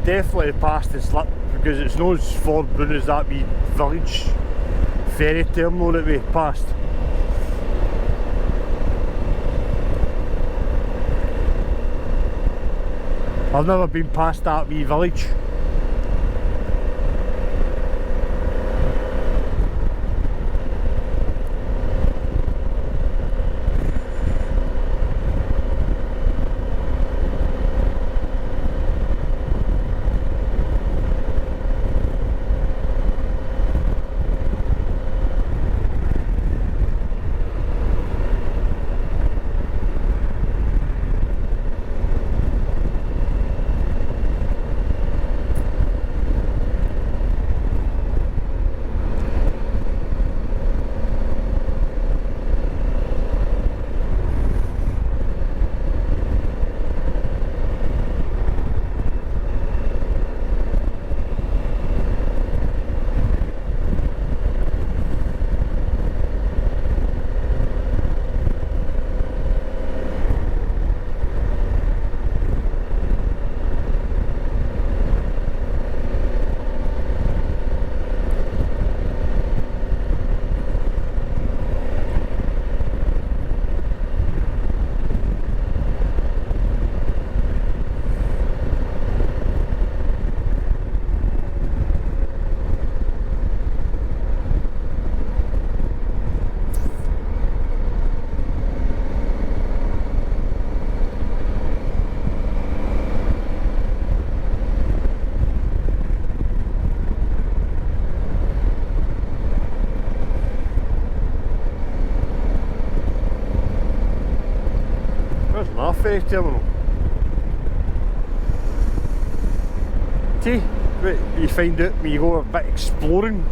we've definitely passed the slip because it's not as far down as that wee village ferry terminal that we passed. I've never been past that wee village. Ferry terminal. See what you find out when you go a bit exploring.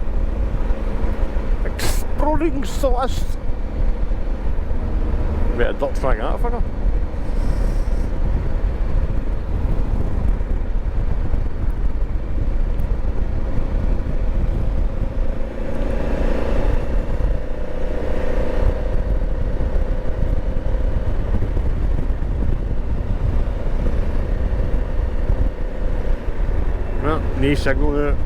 Exploring Celeste. Bit of duck trying that for her. No signal there.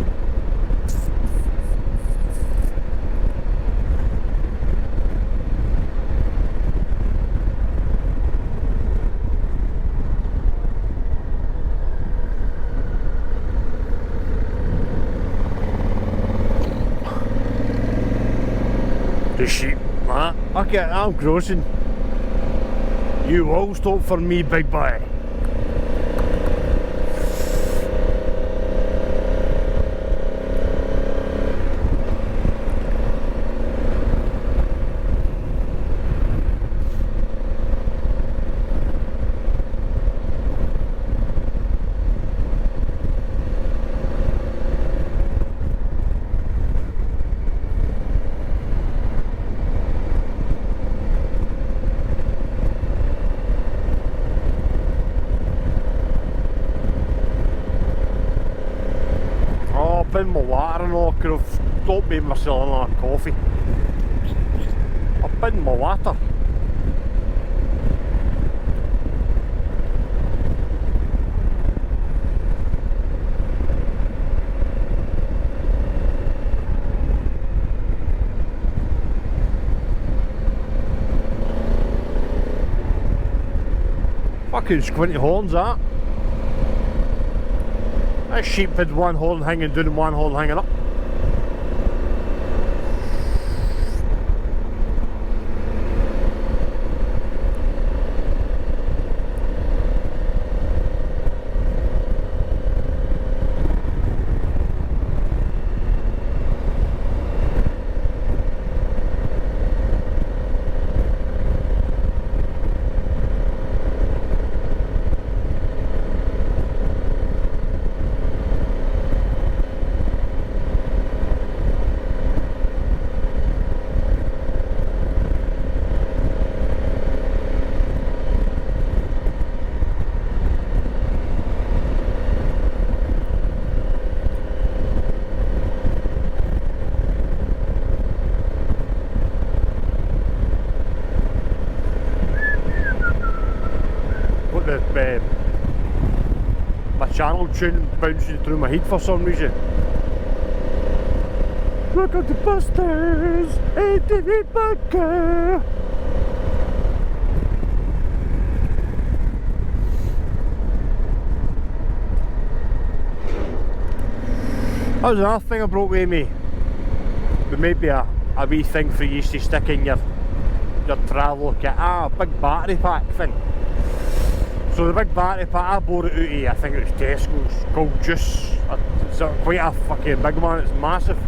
The sheep, man. Okay, I'm crossing. You will stop for me, big boy. In my water and all, I could have stopped making myself another coffee. Up in my water. Fucking squinty horns that. That sheep had one horn hanging down and one horn hanging up. channel tune bouncing through my head for some reason. Look at the busters, ATV Bunker. That was another thing I brought with me. But maybe a wee thing for you to stick in your travel kit. A big battery pack thing. So the big battery pack, I bought it out of, I think it was Tesco's, called Juice. It's quite a fucking big one, it's massive.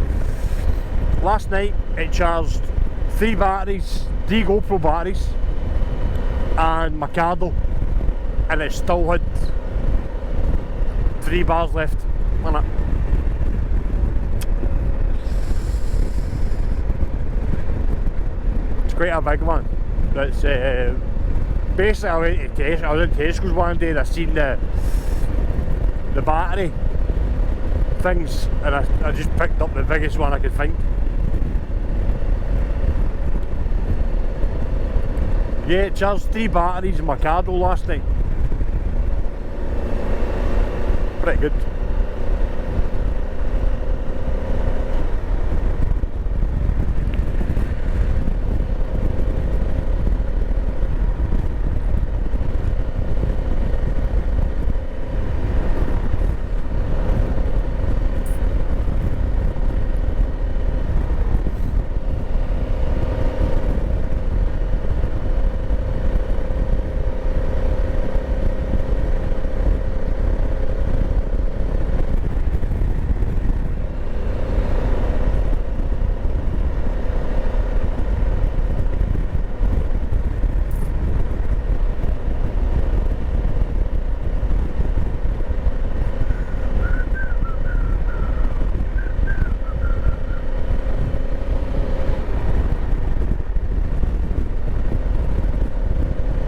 Last night it charged 3 batteries, 3 GoPro batteries, and my candle, and it still had 3 bars left on it. It's quite a big one. It's basically I was in Tesco's one day and I seen the battery things, and I just picked up the biggest one I could find. Yeah, it charged 3 batteries in my candle last night. Pretty good.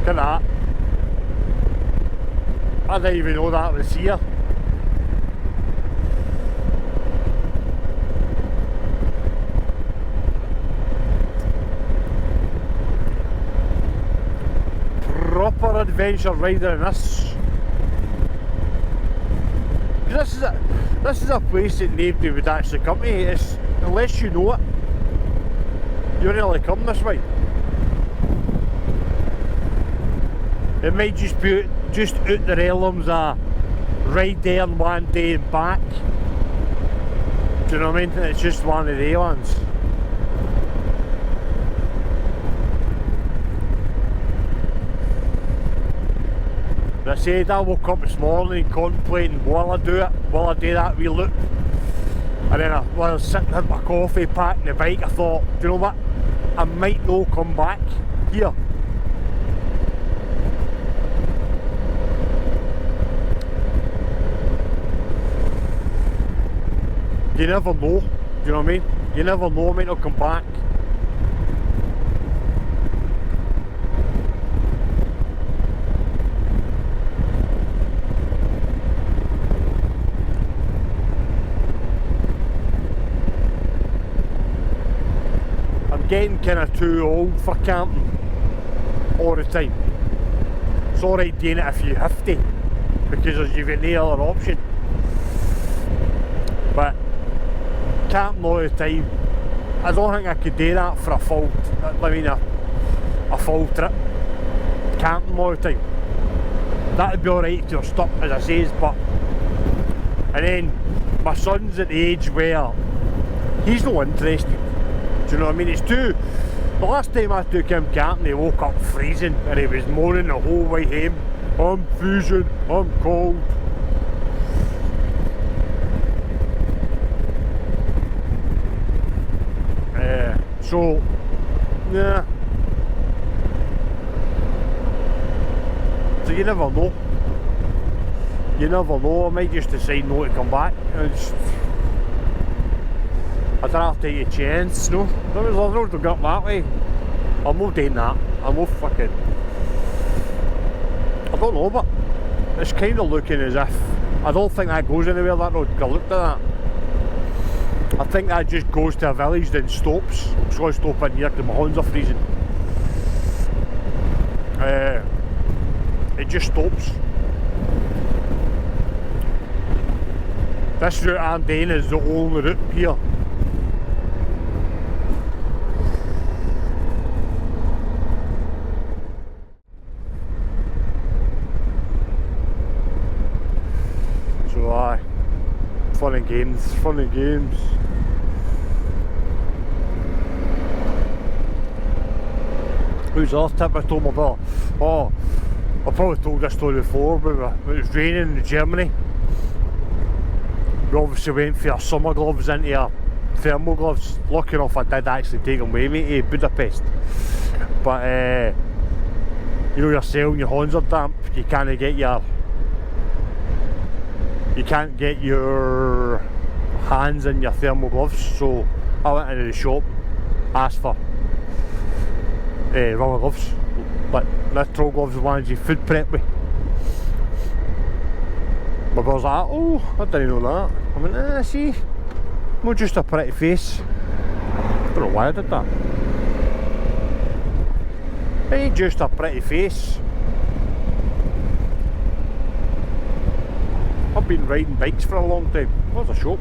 That. I didn't even know that was here. Proper adventure rider in this. This is a place that nobody would actually come to. It's, unless you know it, you don't really come this way. It might just be out the realms of ride there in one day and back. Do you know what I mean? It's just one of the ones. As I said, I woke up this morning contemplating while I do that wee loop. And then while I was sitting at my coffee, packing the bike, I thought, do you know what? I might not come back here. You never know, do you know what I mean? You never know, I might not come back. I'm getting kind of too old for camping all the time. It's alright doing it if you have to, because you've got no other option. But camping all the time, I don't think I could do that for a full trip. Camping all the time. That'd be alright if you're stuck, as I says, but and then my son's at the age where he's not interested. Do you know what I mean? It's too. The last time I took him camping, he woke up freezing and he was moaning the whole way home. I'm freezing, I'm cold. So, yeah. So you never know. You never know. I might just decide not to come back. I don't have to take a chance, no. There's a road to go up that way. I'm not doing that. I'm not fucking. I don't know, but it's kind of looking as if. I don't think that goes anywhere, that road. I looked at that. I think that just goes to a village, then stops. I'm just going to stop in here because my hands are freezing. It just stops. This route I'm doing is the only route here. So aye, fun and games, fun and games. Who's the other tip I told me about? Oh, I probably told this story before, but when it was raining in Germany, we obviously went for our summer gloves into our thermal gloves. Lucky enough I did actually take them with me to Budapest. But you know yourself, your hands are damp, you can't get your hands in your thermal gloves, so I went into the shop, asked for rubber gloves, but natural gloves, the ones you food prep with. My brother's like, oh, I didn't know that. I went, see, not just a pretty face. I don't know why I did that. It ain't just a pretty face. I've been riding bikes for a long time. Where's the shop?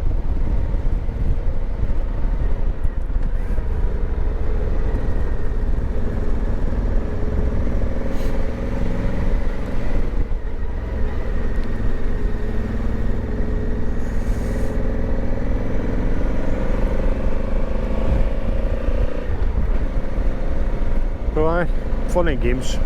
So aye, fun and games.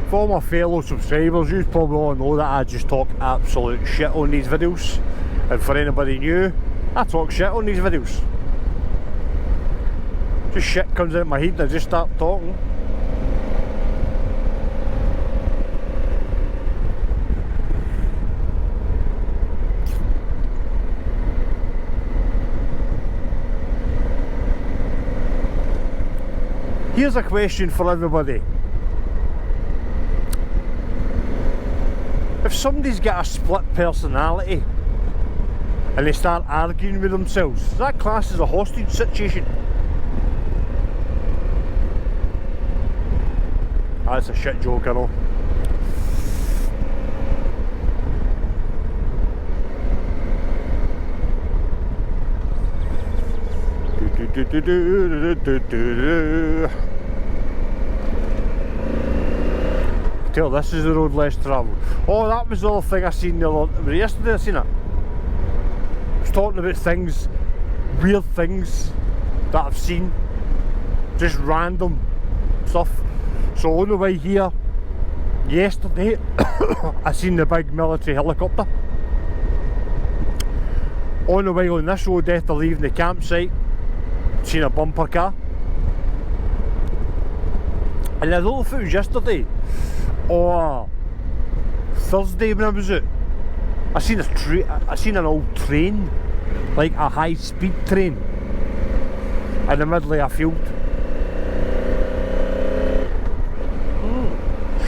For my fellow subscribers, you probably all know that I just talk absolute shit on these videos, and for anybody new, I talk shit on these videos. Just shit comes out of my head and I just start talking. Here's a question for everybody. If somebody's got a split personality and they start arguing with themselves, is that classed as a hostage situation? That's a shit joke, I know. Tell this is the road less travelled. Oh, that was the other thing I seen the other, yesterday I seen it. I was talking about things, weird things that I've seen, just random stuff. So on the way here yesterday I seen the big military helicopter. On the way on this road after leaving the campsite, seen a bumper car. And I don't know if it was yesterday or Thursday when I was out, I seen an old train, like a high speed train, in the middle of a field.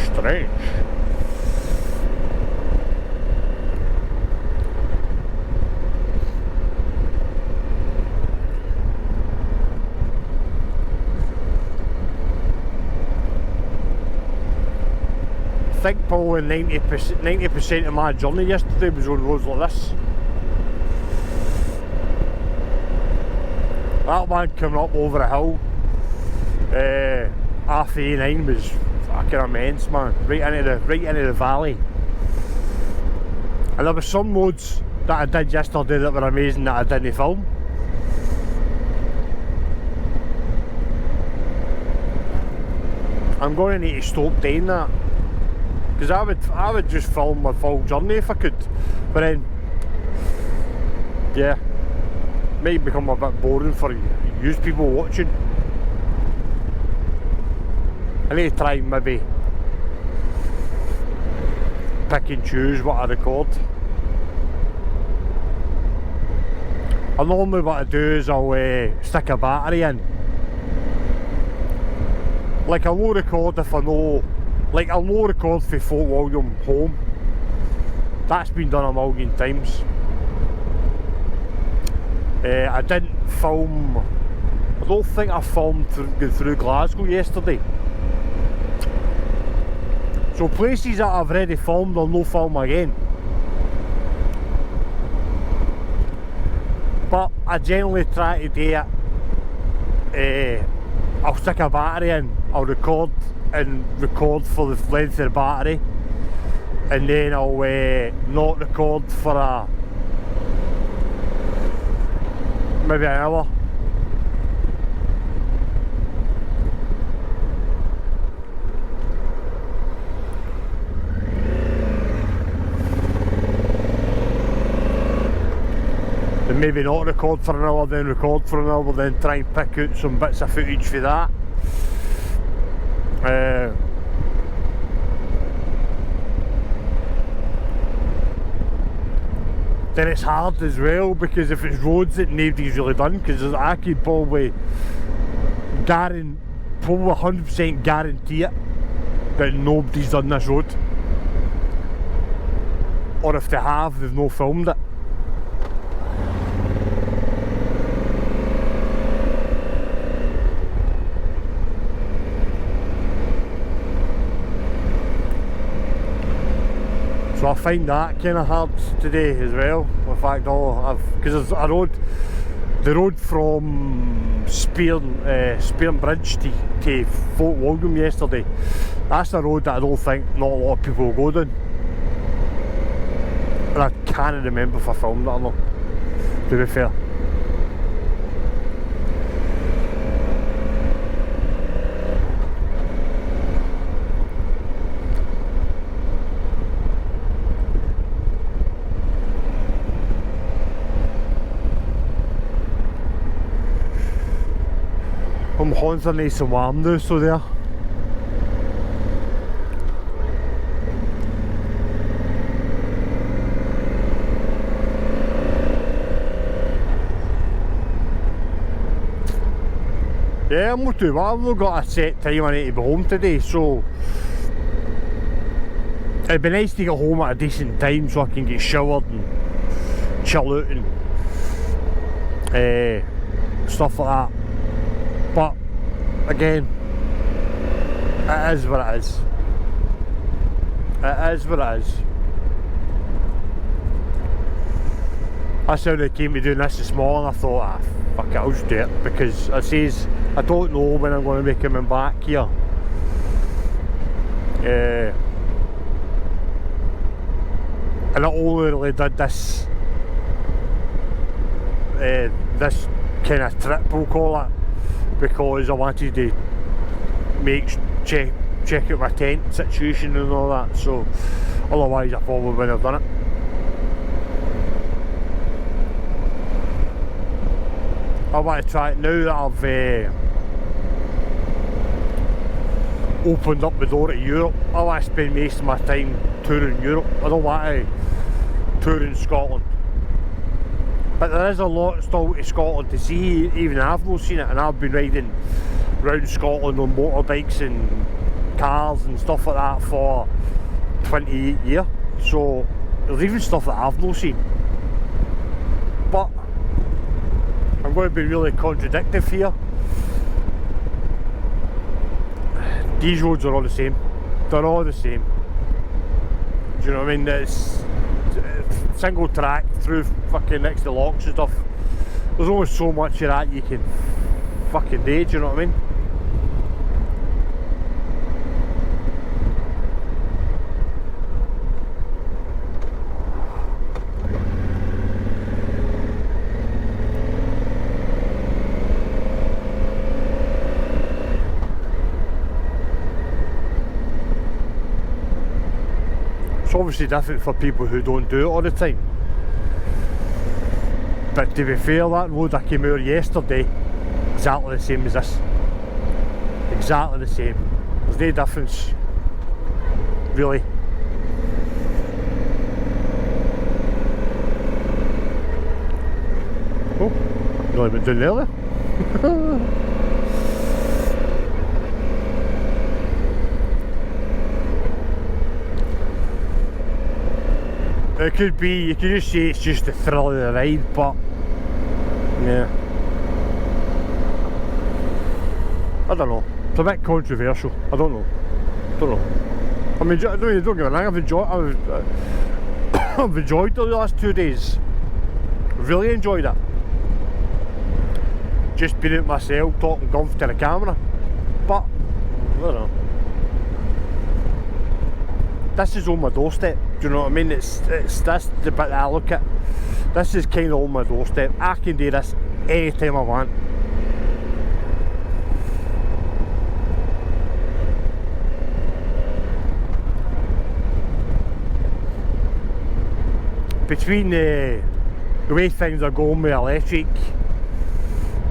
Strange. I think probably 90% of my journey yesterday was on roads like this. That one coming up over a hill, half A9 was fucking immense, man, right into the valley. And there were some roads that I did yesterday that were amazing that I didn't film. I'm going to need to stop doing that, because I would just film my full journey if I could, but then yeah, might become a bit boring for you people watching. I need to try and maybe pick and choose what I record. Normally what I do is I'll stick a battery in. Like I'll record if I know, like I'll record for full volume home. That's been done a million times. I didn't film I don't think I filmed going through Glasgow yesterday. So places that I've already filmed I'll no film again. But I generally try to do it. I'll stick a battery in, I'll record for the length of the battery, and then I'll not record for maybe an hour. And maybe not record for an hour, then record for an hour, then try and pick out some bits of footage for that. Then it's hard as well, because if it's roads that nobody's really done, because I could probably 100% guarantee it that nobody's done this road, or if they have, they've not filmed it. So I find that kind of hard today as well. In fact, because there's a road, the road from Spearn Bridge to Fort William yesterday, that's a road that I don't think not a lot of people will go down. And I can't remember if I filmed it or not, to be fair. My horns are nice and warm now, so there. Yeah, I'm not too bad. I've not got a set time I need to be home today, so it'd be nice to get home at a decent time so I can get showered and chill out and stuff like that. But again, it is what it is. It is what it is. That's how they came to doing this morning. I thought, fuck it, I'll just do it, because it says I don't know when I'm going to be coming back here. And I only really did this this kind of trip, we'll call it, because I wanted to check out my tent situation and all that, so otherwise I probably wouldn't have done it. I want to try it now that I've opened up the door to Europe. I want to spend most of my time touring Europe. I don't want to tour in Scotland. But there is a lot still to Scotland to see, even I've not seen it, and I've been riding around Scotland on motorbikes and cars and stuff like that for 28 years, so there's even stuff that I've not seen. But I'm going to be really contradictive here. These roads are all the same. They're all the same. Do you know what I mean? It's single track through fucking next to locks and stuff. There's only so much of that you can fucking do, do you know what I mean? Obviously different for people who don't do it all the time, but to be fair, that road I came out yesterday, exactly the same as this, exactly the same. There's no difference really. Oh, really went down there. It could be, you could just say it's just the thrill of the ride, but yeah. I don't know. It's a bit controversial. I don't know. I mean, don't get me wrong. I've enjoyed the last 2 days. Really enjoyed it. Just being out myself, talking golf to the camera. But I don't know. This is on my doorstep. Do you know what I mean? It's this the bit that I look at. This is kind of on my doorstep. I can do this anytime I want. Between the way things are going with electric,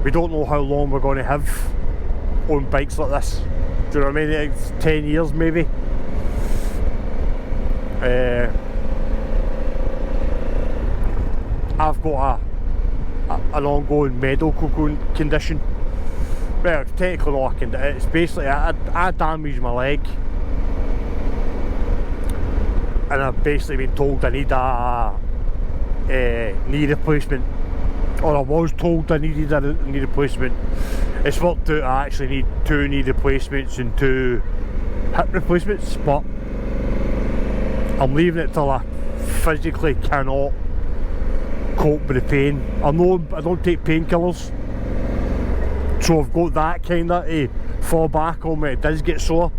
we don't know how long we're going to have on bikes like this. Do you know what I mean? It's 10 years maybe. I've got an ongoing medical condition. Well, it's technically not a condition. It's basically I damaged my leg, and I've basically been told I need a knee replacement, or I was told I needed a knee replacement. It's worked out I actually need 2 knee replacements and 2 hip replacements, but I'm leaving it till I physically cannot cope with the pain. I know I don't take painkillers, so I've got that kind of to fall back on when it does get sore.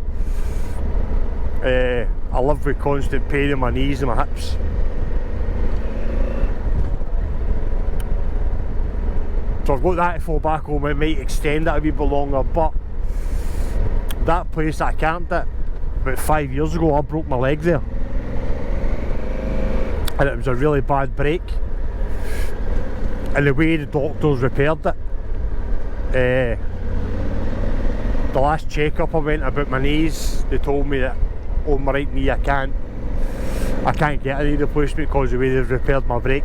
I live with constant pain in my knees and my hips. So I've got that to fall back on. It might extend it a wee bit longer, but that place that I camped at about 5 years ago, I broke my leg there, and it was a really bad break. And the way the doctors repaired it, the last checkup I went about my knees, they told me that on my right knee I can't get a knee replacement because of the way they've repaired my break.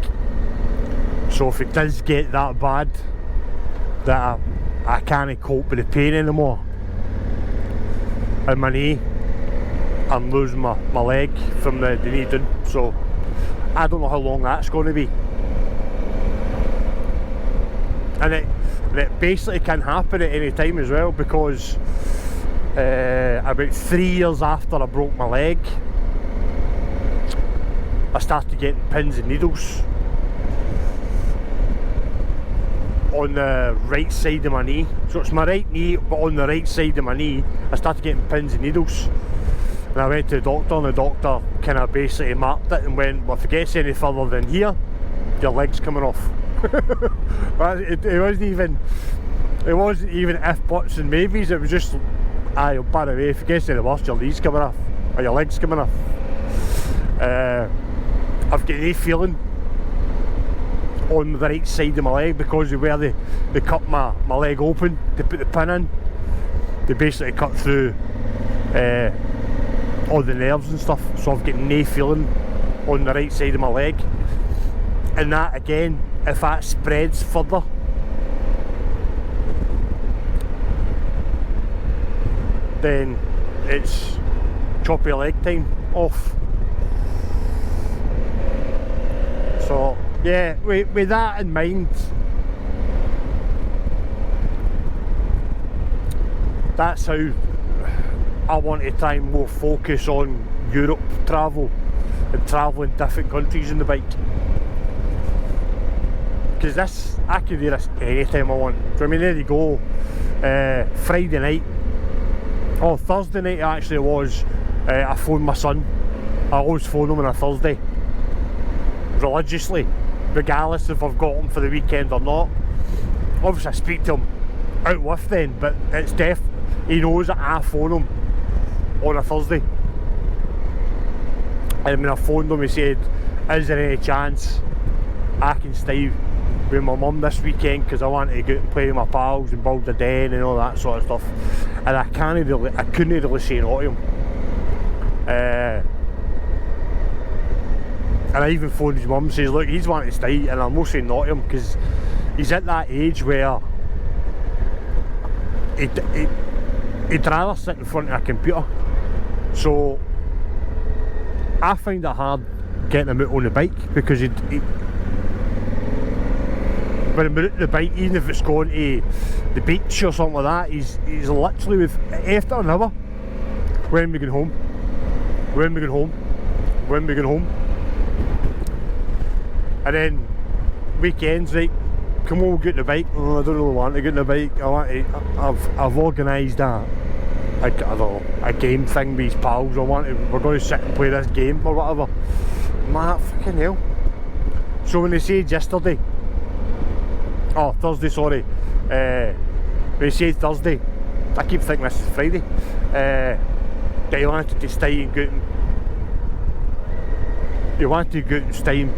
So if it does get that bad that I can't cope with the pain anymore in my knee, I'm losing my leg from the knee down. So I don't know how long that's going to be. And it basically can happen at any time as well, because about 3 years after I broke my leg, I started getting pins and needles on the right side of my knee. So it's my right knee, but on the right side of my knee I started getting pins and needles. And I went to the doctor, and the doctor kind of basically marked it and went, well, if it gets any further than here, your leg's coming off. it wasn't even if, buts and maybes. It was just, by the way, if it gets any worse, your knee's coming off, or your leg's coming off. I've got no feeling on the right side of my leg because of where they cut my leg open to put the pin in. They basically cut through all the nerves and stuff, so I've got no feeling on the right side of my leg. And that again, if that spreads further, then it's choppy leg time off. So yeah, with that in mind, that's how I want to try and more focus on Europe travel and travelling different countries in the bike. Because this, I can do this anytime I want. So I mean, there you go. Friday night, Thursday night actually was, I phoned my son. I always phone him on a Thursday, religiously, regardless if I've got him for the weekend or not. Obviously I speak to him out with then, but it's he knows that I phone him on a Thursday. I mean, I phoned him, he said, is there any chance I can stay with my mum this weekend, because I want to go and play with my pals and build a den and all that sort of stuff. And I couldn't really say no to him. And I even phoned his mum and says, look, he's wanting to stay, and I'm not saying no to him, because he's at that age where he'd rather sit in front of a computer. So I find it hard getting him out on the bike, because when we're at the bike, even if it's going to the beach or something like that, he's literally with after an hour. When we get home? When we get home? When we get home? And then weekends, right? Come on, we'll get the bike. Oh, I don't really want to get the bike. I've organised I don't know, a game thing with his pals. We're going to sit and play this game or whatever. Man, fucking hell. So when they said yesterday, oh, Thursday, sorry. When they said Thursday, I keep thinking this is Friday. That he wanted to stay and go out and he wanted to go out and stay and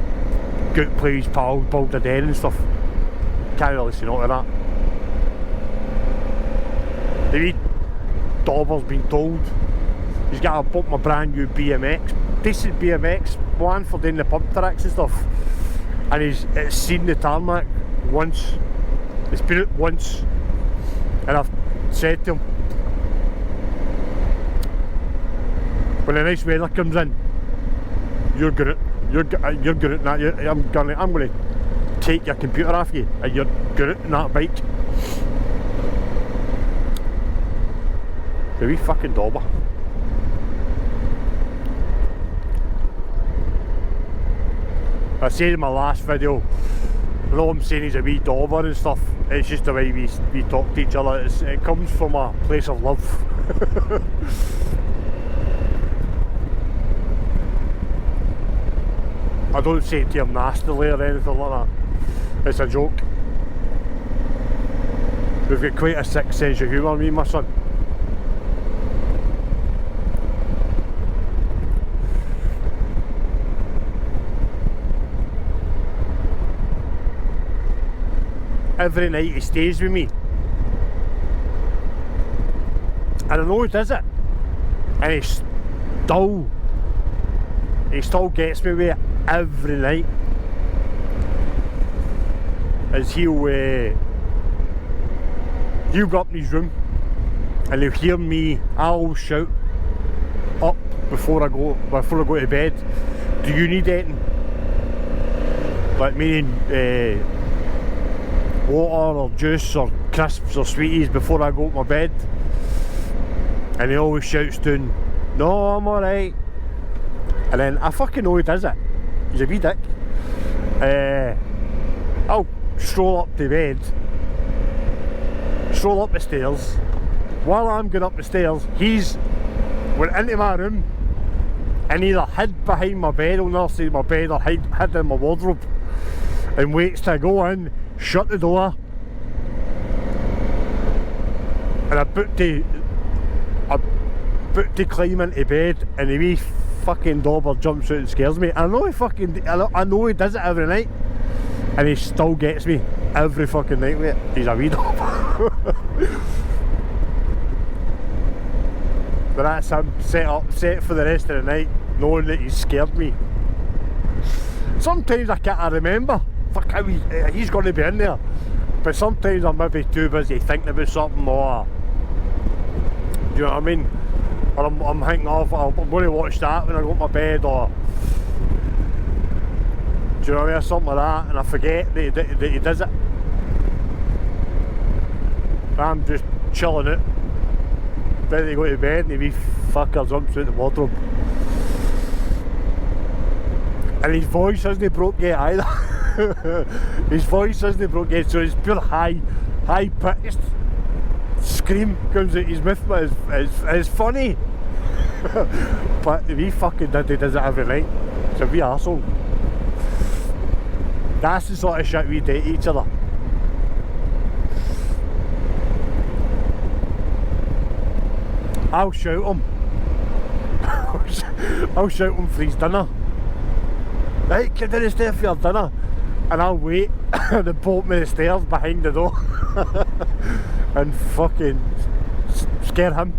go out and play with his pals, build a den and stuff. Can't really say no to that. The wee dauber's been told he's got to bought my brand new BMX, decent BMX one for doing the pump tracks and stuff, and it's seen the tarmac once, it's been out once, and I've said to him, when the nice weather comes in, you're good at that. I'm gonna take your computer off you, and you're good at that bike. The wee fucking dauber. I said in my last video, I know I'm saying he's a wee dauber and stuff, it's just the way we talk to each other. It comes from a place of love. I don't say it to him nastily or anything like that. It's a joke. We've got quite a sick sense of humour, me and my son. Every night he stays with me, and I know he does it, and he still gets me with it every night. As he'll go up in his room and he'll hear me, I'll shout up before I go to bed, do you need anything? Like meaning water or juice or crisps or sweeties before I go to my bed, and he always shouts down, no, I'm alright. And then I fucking know he does it. He's a wee dick. I'll stroll up to bed, stroll up the stairs. While I'm going up the stairs, he's went into my room and either hid behind my bed, on the other side of my bed, or hid in my wardrobe, and waits to go in, shut the door, and I put to climb into bed, and the wee fucking dauber jumps out and scares me. I know he does it every night, and he still gets me every fucking night with it. He's a wee dauber. But that's him set for the rest of the night, knowing that he's scared me. Sometimes I can't remember fuck how he's going to be in there, but sometimes I'm maybe too busy thinking about something, or do you know what I mean? Or I'm thinking of, I'm going to watch that when I go to my bed, or do you know what I mean, or something like that, and I forget that he does it. I'm just chilling out, ready to go to bed, and the wee fucker jumps out the wardrobe. And his voice hasn't broke yet either. His voice hasn't broke yet, so it's pure high pitched scream comes out his mouth, but it's funny. But the wee fucking daddy does it every night. It's a wee arsehole. That's the sort of shit we do to each other. I'll shout him. I'll shout him for his dinner. Right, get down the stairs for your dinner. And I'll wait at the bottom of the stairs behind the door and fucking scare him.